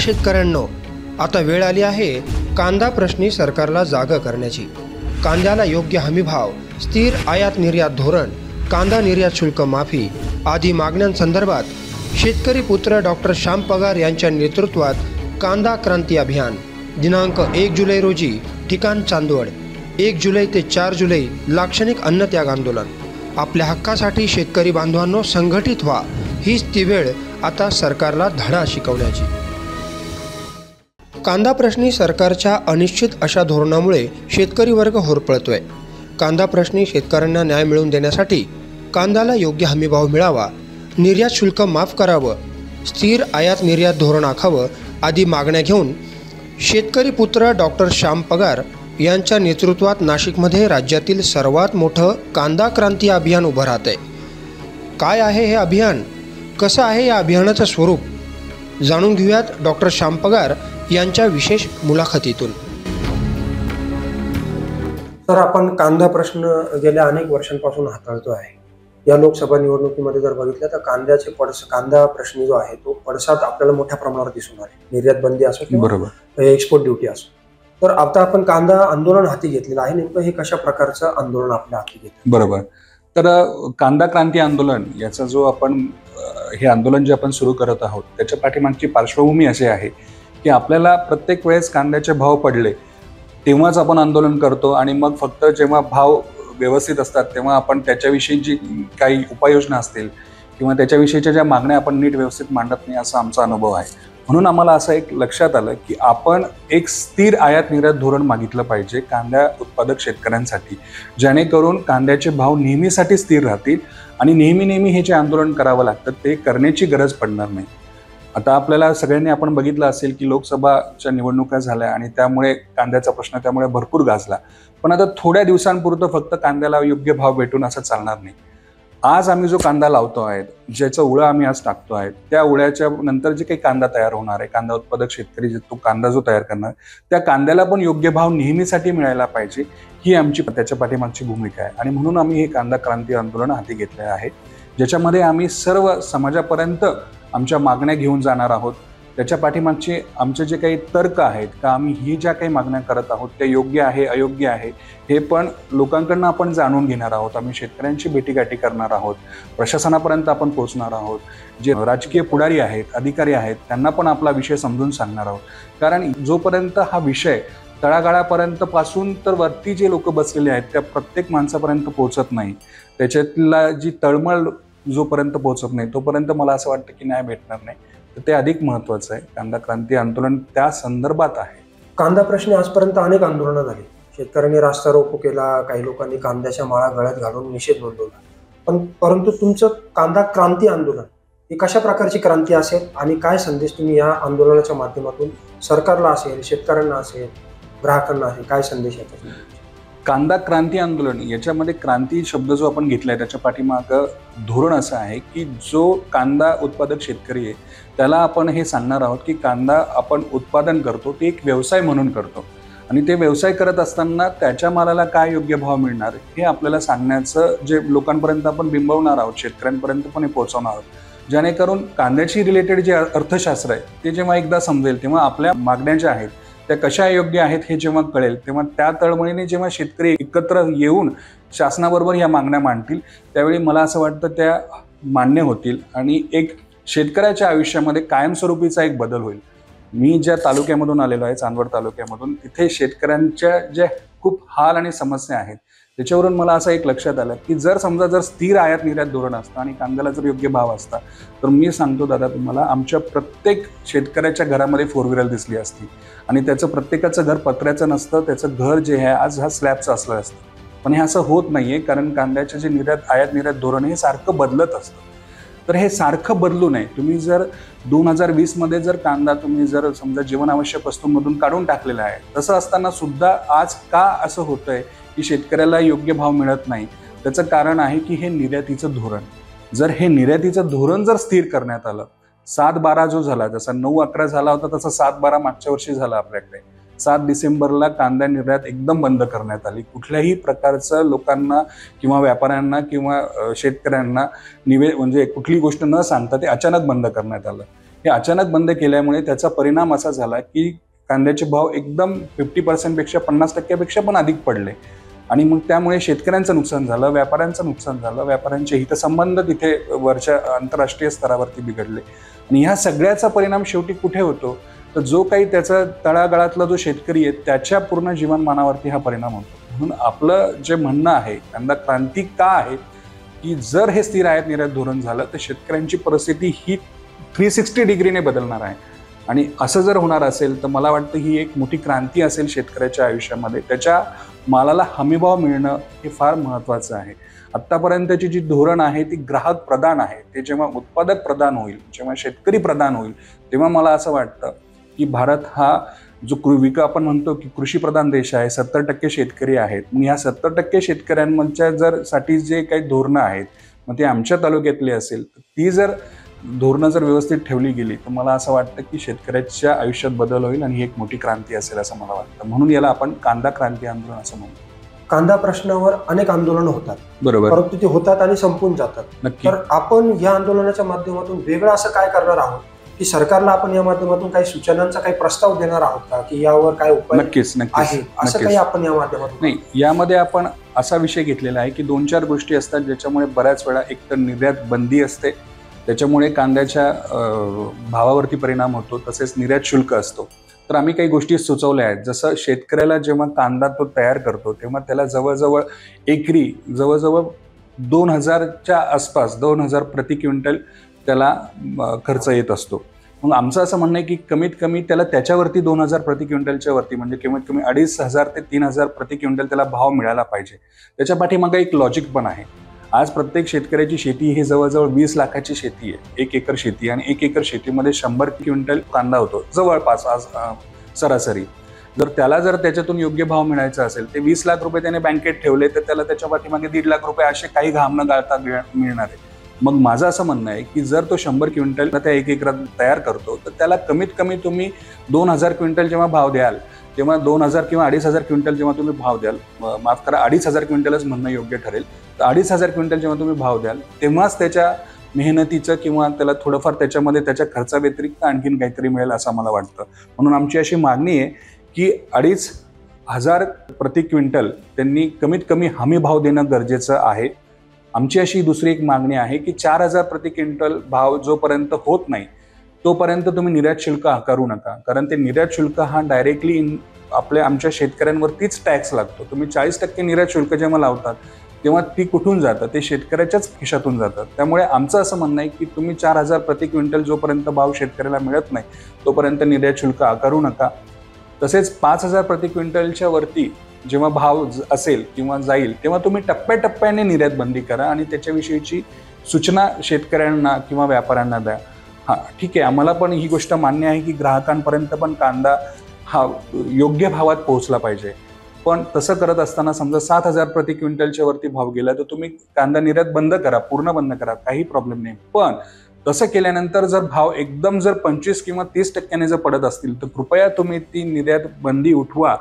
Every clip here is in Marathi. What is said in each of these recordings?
शेतकऱ्यांनो, आता वेळ आली आहे कांदा प्रश्नी सरकारला जागा करण्याची। कांद्याला योग्य हमीभाव, स्थिर आयात निर्यात धोरण, कांदा निर्यात शुल्क माफी आदी मागण्यांसंदर्भात शेतकरी पुत्र डॉक्टर श्याम पगार यांच्या नेतृत्वात कांदा क्रांती अभियान दिनांक 1 जुलै रोजी ठिकाण चांदवड, 1 जुलै ते 4 जुलै लाक्षणिक अन्नत्याग आंदोलन। आपल्या हक्कासाठी शेतकरी बांधवांनो संघटित व्हा, हीच ती वेळ आता सरकारला धडा शिकवण्याची। कांदा प्रश्नी सरकारच्या अनिश्चित अशा धोरणामुळे शेतकरी वर्ग होरपळतोय। कांदा प्रश्नी शेतकऱ्यांना न्याय मिळवून देण्यासाठी कांद्याला योग्य हमीभाव मिळावा, निर्यात शुल्क माफ करावं, स्थिर आयात निर्यात धोरण आखावं आदी मागण्या घेऊन शेतकरी पुत्र डॉक्टर श्याम पगार यांच्या नेतृत्वात नाशिकमध्ये राज्यातील सर्वात मोठं कांदा क्रांती अभियान उभं राहतंय। काय आहे हे अभियान, कसं आहे या अभियानाचं स्वरूप, जाणून घेऊयात डॉक्टर श्याम पगार यांच्या विशेष मुलाखतीतून। तर आपण कांदा प्रश्न गेल्या अनेक वर्षांपासून हाताळतो आहे। या लोकसभा निवडणुकीमध्ये जर बघितलं तर कांदा प्रश्न जो आहे तो पडसाद आपल्याला मोठ्या प्रमाणावर दिसून आले। निर्यात बंदी असो किंवा एक्सपोर्ट ड्युटी असो। तर आता आपण कांदा आंदोलन हाती घेतलेलं आहे, नेमकं हे कशा प्रकारचं आंदोलन आपल्या हाती घेतलं? बरोबर। तर कांदा क्रांती आंदोलन याचा जो आपण हे आंदोलन जे आपण सुरू करत आहोत त्याच्या पाठीमागची पार्श्वभूमी अशी आहे की आपल्याला प्रत्येक वेळेस कांद्याचे भाव पडले तेव्हाच आपण आंदोलन करतो आणि मग फक्त जेव्हा भाव व्यवस्थित असतात तेव्हा आपण त्याच्याविषयी जी काही उपाययोजना असतील किंवा त्याच्याविषयीच्या ज्या मागण्या आपण नीट व्यवस्थित मांडत नाही असा आमचा अनुभव आहे। म्हणून आम्हाला असं एक लक्षात आलं की आपण एक स्थिर आयात निर्यात धोरण मागितलं पाहिजे कांदा उत्पादक शेतकऱ्यांसाठी, जेणेकरून कांद्याचे भाव नेहमीसाठी स्थिर राहतील आणि नेहमी हे जे आंदोलन करावं लागतं ते करण्याची गरज पडणार नाही। आता आपल्याला सगळ्यांनी आपण बघितलं असेल की लोकसभाच्या निवडणुका झाल्या आणि त्यामुळे कांद्याचा प्रश्न त्यामुळे भरपूर गाजला, पण आता थोड्या दिवसांपुरतं फक्त कांद्याला योग्य भाव भेटून असं चालणार नाही। आज आम्ही जो कांदा लावतो आहे, ज्याचं उळं आम्ही आज टाकतो आहे, त्या उळ्याच्या नंतर जे काही कांदा तयार होणार आहे, कांदा उत्पादक शेतकरी तो कांदा जो तयार करणार त्या कांद्याला पण योग्य भाव नेहमीसाठी मिळायला पाहिजे, ही आमची त्याच्या पाठीमागची भूमिका आहे। आणि म्हणून आम्ही हे कांदा क्रांती आंदोलन हाती घेतले आहे, ज्याच्यामध्ये आम्ही सर्व समाजापर्यंत आमच्या मागण्या घेऊन जाणार आहोत। त्याच्या पाठीमागचे आमचे जे काही तर्क आहेत का आम्ही ही ज्या काही मागण्या करत आहोत त्या योग्य आहे अयोग्य आहे हे पण लोकांकडून आपण जाणून घेणार आहोत। आम्ही शेतकऱ्यांची भेटीगाठी करणार आहोत, प्रशासनापर्यंत आपण पोहोचणार आहोत, जे राजकीय पुढारी आहेत, अधिकारी आहेत त्यांना पण आपला विषय समजून सांगणार आहोत। कारण जोपर्यंत हा विषय तळागाळापर्यंत पासून तर वरती जे लोक बसलेले आहेत त्या प्रत्येक माणसापर्यंत पोहोचत नाही, त्याच्यातला जी तळमळ जोपर्यंत पोहोचत नाही तोपर्यंत मला असं वाटतं की न्याय भेटणार नाही। तर ते अधिक महत्त्वाचं आहे। कांदा क्रांती आंदोलन त्या संदर्भात आहे। कांदा प्रश्नी आजपर्यंत अनेक आंदोलनं झाली, शेतकऱ्यांनी रास्ता रोको केला, काही लोकांनी कांद्याच्या माळा गळ्यात घालून निषेध नोंदवला, परंतु तुमचं कांदा क्रांती आंदोलन ही कशा प्रकारची क्रांती असेल आणि काय संदेश तुम्ही या आंदोलनाच्या माध्यमातून सरकारला असेल, शेतकऱ्यांना असेल, ग्राहकांना असेल, काय संदेश येतात? कांदा क्रांती आंदोलन याच्यामध्ये क्रांती शब्द जो आपण घेतलाय त्याच्या पाठीमागं धोरण असं आहे की जो कांदा उत्पादक शेतकरी आहे त्याला आपण हे सांगणार आहोत की कांदा आपण उत्पादन करतो ते एक व्यवसाय म्हणून करतो आणि ते व्यवसाय करत असताना त्याच्या मालाला काय योग्य भाव मिळणार हे आपल्याला सांगण्याचं जे लोकांपर्यंत आपण बिंबवणार आहोत, शेतकऱ्यांपर्यंत पण हे पोहोचवणार आहोत, जेणेकरून कांद्याची रिलेटेड जे अर्थशास्त्र आहे ते जेव्हा एकदा समजेल तेव्हा आपल्या मागण्या ज्या आहेत त्या कशा योग्य आहेत हे जेव्हा कळेल तेव्हा त्या तळमळीने जेव्हा शेतकरी एकत्र येऊन शासनाबरोबर या मागण्या मांडतील त्यावेळी मला असं वाटतं त्या मान्य होतील आणि एक शेतकऱ्याच्या आयुष्यामध्ये कायमस्वरूपीचा एक बदल होईल। मी ज्या तालुक्यामधून आलेलो आहे, चांदवड तालुक्यामधून, तिथे शेतकऱ्यांच्या ज्या खूप हाल आणि समस्या आहेत त्याच्यावरून मला असं एक लक्षात आलं की जर स्थिर आयात निर्यात धोरण असतं आणि कांद्याला जर योग्य भाव असता तर मी सांगतो दादा तुम्हाला आमच्या प्रत्येक शेतकऱ्याच्या घरामध्ये 4 व्हीलर दिसली असती आणि त्याचं प्रत्येकाचं घर पत्र्याचं नसतं, त्याचं घर जे आहे आज हा स्लॅबचं असलं असतं। पण हे असं होत नाहीये कारण कांद्याचे जे आयात निर्यात धोरण हे सारखं बदलत असतं। तर हे सारखं बदलू नये। तुम्ही जर 2020 मध्ये जर कांदा तुम्ही जर समजा जीवनावश्यक वस्तूंमधून काढून टाकलेला आहे, तसं असताना सुद्धा आज का असं होतंय की शेतकऱ्याला योग्य भाव मिळत नाही, त्याचं कारण आहे की हे निर्यातीचं धोरण। जर हे निर्यातीचं धोरण जर स्थिर करण्यात आलं, 7-12 जो झाला, जसा 9-11 झाला होता तसा 7-12 मागच्या वर्षी झाला आपल्याकडे, 7 डिसेंबरला कांदा निर्यात एकदम बंद करण्यात आली। कुठल्याही प्रकारचं लोकांना किंवा व्यापाऱ्यांना किंवा शेतकऱ्यांना म्हणजे कुठली गोष्ट न सांगता ते अचानक बंद करण्यात आलं। हे अचानक बंद केल्यामुळे त्याचा परिणाम असा झाला की कांद्याचे भाव एकदम 50% 50% पण अधिक पडले आणि मग त्यामुळे शेतकऱ्यांचं नुकसान झालं, व्यापाऱ्यांचं नुकसान झालं, व्यापाऱ्यांचे हितसंबंध तिथे वरच्या आंतरराष्ट्रीय स्तरावरती बिघडले आणि ह्या सगळ्याचा परिणाम शेवटी कुठे होतो तर जो काही त्याचा तळागाळातला जो शेतकरी आहे त्याच्या पूर्ण जीवनमानावरती हा परिणाम होतो. म्हणून आपलं जे म्हणणं आहे कांदा क्रांती का आहे की जर हे स्थिर आयात निर्यात धोरण झालं तर शेतकऱ्यांची परिस्थिती ही 360 डिग्रीने बदलणार आहे आणि असं जर होणार असेल तर मला वाटतं ही एक मोठी क्रांती असेल शेतकऱ्याच्या आयुष्यामध्ये. त्याच्या मालाला हमीभाव मिळणं हे फार महत्त्वाचं आहे. आत्तापर्यंतची जी धोरण आहे ती ग्राहक प्रधान आहे. ते जेव्हा उत्पादक प्रधान होईल, जेव्हा शेतकरी प्रधान होईल तेव्हा मला असं वाटतं की भारत हा जो आपण म्हणतो की कृषी प्रधान देश आहे, 70% शेतकरी आहेत. मग ह्या 70% शेतकऱ्यांच्या जर साठी जे काही धोरणं आहेत मग ते आमच्या तालुक्यातली असेल तर ती जर धोरणं जर व्यवस्थित ठेवली गेली तर मला असं वाटतं की शेतकऱ्याच्या आयुष्यात बदल होईल आणि ही एक मोठी क्रांती असेल असं मला वाटतं. म्हणून याला आपण कांदा क्रांती आंदोलन असं म्हणतो. कांदा प्रश्नावर अनेक आंदोलनं होतात, बरोबर, परंतु ते होतात आणि संपून जातात. नक्की. तर आपण या आंदोलनाच्या माध्यमातून वेगळं असं काय करणार आहोत की सरकारला आपण या माध्यमातून काही सूचनांचा काही प्रस्ताव देणार आहोत का की यावर काय उपाय नक्कीच आहे असं काही आपण या माध्यमातून? नाही, यामध्ये आपण असा विषय घेतलेला आहे की 2-4 गोष्टी असतात ज्याच्यामुळे बऱ्याच वेळा एक तर निर्यात बंदी असते, त्याच्यामुळे कांद्याच्या भावावरती परिणाम होतो, तसेच निर्यात शुल्क असतो. तर आम्ही काही गोष्टी सुचवल्या आहेत. जसं शेतकऱ्याला जेव्हा कांदा तो तयार करतो तेव्हा त्याला जवळजवळ एकरी 2000च्या आसपास 2000 प्रति क्विंटल त्याला खर्च येत असतो. मग आमचं असं म्हणणं आहे की कमीत कमी त्याला त्याच्यावरती 2000 प्रति क्विंटलच्या वरती म्हणजे कमीत कमी 2500 ते 3000 प्रति क्विंटल त्याला भाव मिळाला पाहिजे. त्याच्या पाठीमागे एक लॉजिक पण आहे. आज प्रत्येक शेतकऱ्याची शेती ही जवळजवळ 20 लाखाची शेती आहे, 1 एकर शेती, आणि 1 एकर शेतीमध्ये 100 क्विंटल कांदा होतो जवळपास आज सरासरी. जर त्याच्यातून योग्य भाव मिळायचा असेल ते 20 लाख रुपये त्याने बँकेत ठेवले तर त्याला त्याच्या पाठीमागे 1.5 लाख रुपये असे काही घाम न गाळता मिळणार आहे. मग माझं असं म्हणणं आहे की जर तो 100 क्विंटल त्या 1 एकरात तयार करतो तर त्याला कमीत कमी तुम्ही 2000 क्विंटल जेव्हा भाव द्याल तेव्हा 2000 किंवा 2500 क्विंटल जेव्हा तुम्ही भाव द्याल, माफ करा 2500 क्विंटलच म्हणणं योग्य ठरेल, तर 2500 क्विंटल जेव्हा तुम्ही भाव द्याल तेव्हाच त्याच्या मेहनतीचं किंवा त्याला थोडंफार त्याच्यामध्ये त्याच्या खर्चाव्यतिरिक्त आणखीन काहीतरी मिळेल असं मला वाटतं. म्हणून आमची अशी मागणी आहे की 2500 प्रति क्विंटल त्यांनी कमीत कमी हमी भाव देणं गरजेचं आहे. आमची अशी दुसरी एक मागणी आहे की 4000 प्रति क्विंटल भाव जोपर्यंत होत नाही तोपर्यंत तुम्ही निर्यात शुल्क आकारू नका, कारण ते निर्यात शुल्क हा डायरेक्टली आमच्या शेतकऱ्यांवरतीच टॅक्स लागतो. तुम्ही 40% निर्यात शुल्क जेव्हा लावतात तेव्हा ती कुठून जातं, ते शेतकऱ्याच्याच खिशातून जातात. त्यामुळे आमचं असं म्हणणं आहे की तुम्ही 4000 प्रति क्विंटल जोपर्यंत भाव शेतकऱ्याला मिळत नाही तोपर्यंत निर्यात शुल्क आकारू नका. तसेच 5000 प्रति क्विंटलच्या वरती जेव्हा भाव असेल किंवा जाईल तेव्हा तुम्ही टप्प्याटप्प्याने निर्यात बंदी करा आणि त्याच्याविषयीची सूचना शेतकऱ्यांना किंवा व्यापाऱ्यांना द्या. हां, ठीक आहे, आम्हाला पण ही गोष्ट मान्य आहे की ग्राहकांपर्यंत पण कांदा हा योग्य भावात पोहोचला पाहिजे. पण तसं करत असताना समजा 7000 प्रति क्विंटलच्या वरती भाव गेला तर तुम्ही कांदा निर्यात बंद करा, पूर्ण बंद करा, काही प्रॉब्लेम नाही. पण तसं केल्यानंतर जर भाव एकदम जर 25 किंवा 30% जर पडत असतील तर कृपया तुम्ही ती निर्यात बंदी उठवा,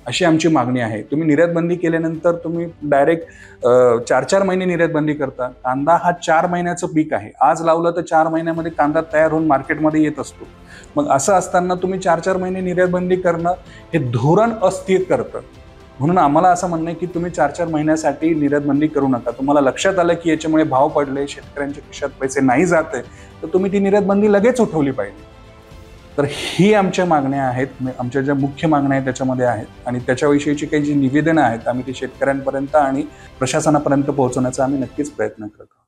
अशी आमची मागणी आहे. तुम्ही निर्यात बंदी केल्यानंतर तुम्ही डायरेक्ट 4-4 महिने निर्यात बंदी करता. कांदा हा 4 महिन्याचं पीक आहे. आज लावलं तर 4 महिन्यामध्ये कांदा तयार होऊन मार्केटमध्ये येत असतो. मग असं असताना तुम्ही 4-4 महिने निर्यात बंदी करणं हे धोरण अस्थिर करतं. म्हणून आम्हाला असं म्हणणं आहे की तुम्ही 4-4 महिन्यासाठी निर्यात बंदी करू नका. तुम्हाला लक्षात आलं की याच्यामुळे भाव पडले, शेतकऱ्यांच्या खिशात पैसे नाही जाते, तर तुम्ही ती निर्यात बंदी लगेच उठवली पाहिजे. तर ही आमच्या मागण्या आहेत, आमच्या ज्या मुख्य मागण्या आहेत त्याच्यामध्ये आहेत आणि त्याच्याविषयीची काही जी निवेदनं आहेत आम्ही ती शेतकऱ्यांपर्यंत आणि प्रशासनापर्यंत पोहोचवण्याचा आम्ही नक्कीच प्रयत्न करतो.